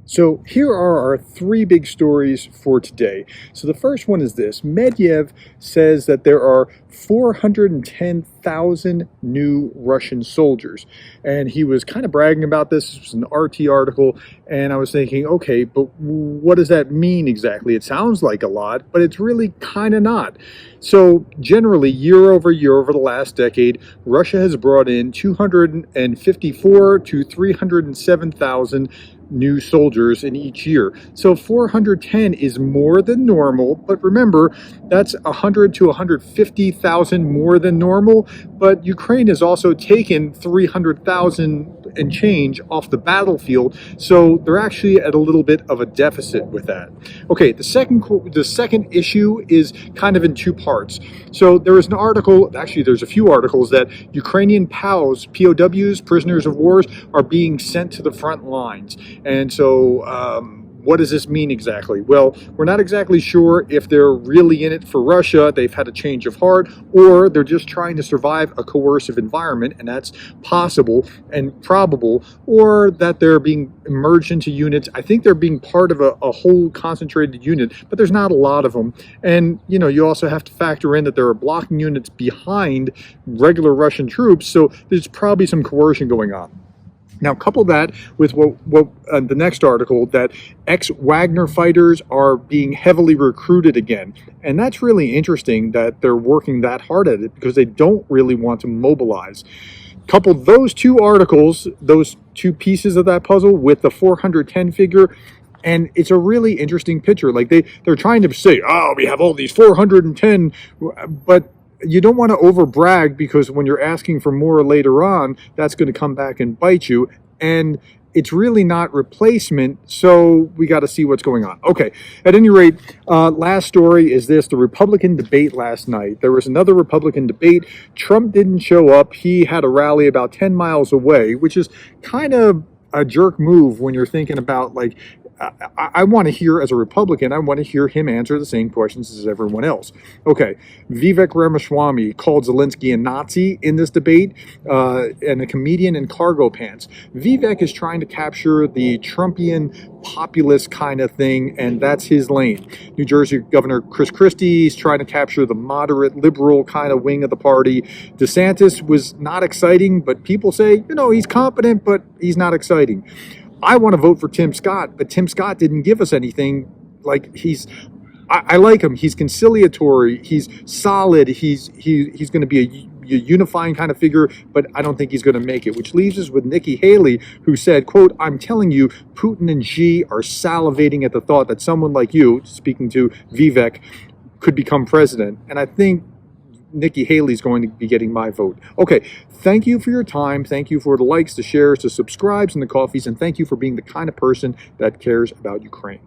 So here are our three big stories for today. So the first one is this. Medvedev says that there are 410,000 new Russian soldiers. And he was kind of bragging about this. This was an RT article. And I was thinking, okay, but what does that mean exactly? It sounds like a lot, but it's really kind of not. So generally, year over year over the last decade, Russia has brought in 254 to 307,000 new soldiers in each year. So 410 is more than normal, but remember, that's 100 to 150,000 more than normal, but Ukraine has also taken 300,000 and change off the battlefield, so they're actually at a little bit of a deficit with that. Okay, the second issue is kind of in two parts. So there is an article, actually there's a few articles, that Ukrainian POWS, POWs, prisoners of wars, are being sent to the front lines. And so what does this mean exactly? Well, we're not exactly sure if they're really in it for Russia, they've had a change of heart, or they're just trying to survive a coercive environment, and that's possible and probable, or that they're being merged into units. I think they're being part of a whole concentrated unit, but there's not a lot of them. And, you know, you also have to factor in that there are blocking units behind regular Russian troops, so there's probably some coercion going on. Now, couple that with the next article, that ex-Wagner fighters are being heavily recruited again. And that's really interesting that they're working that hard at it because they don't really want to mobilize. Couple those two articles, those two pieces of that puzzle, with the 410 figure, and it's a really interesting picture. Like they're trying to say, oh, we have all these 410, but you don't want to over brag, because when you're asking for more later on, that's going to come back and bite you. And it's really not replacement, so we got to see what's going on. Okay, at any rate, last story is this: the Republican debate last night. There was another Republican debate. Trump didn't show up. He had a rally about 10 miles away, which is kind of a jerk move when you're thinking about, like, I want to hear, as a Republican, I want to hear him answer the same questions as everyone else. Okay, Vivek Ramaswamy called Zelensky a Nazi in this debate, and a comedian in cargo pants. Vivek is trying to capture the Trumpian populist kind of thing, and that's his lane. New Jersey Governor Chris Christie is trying to capture the moderate liberal kind of wing of the party. DeSantis was not exciting, but people say, you know, he's competent, but he's not exciting. I want to vote for Tim Scott, but Tim Scott didn't give us anything. Like, I like him. He's conciliatory. He's solid. He's going to be a unifying kind of figure, but I don't think he's going to make it, which leaves us with Nikki Haley, who said, quote, "I'm telling you, Putin and Xi are salivating at the thought that someone like you," speaking to Vivek, "could become president." And I think Nikki Haley's going to be getting my vote. Okay, thank you for your time. Thank you for the likes, the shares, the subscribes, and the coffees. And thank you for being the kind of person that cares about Ukraine.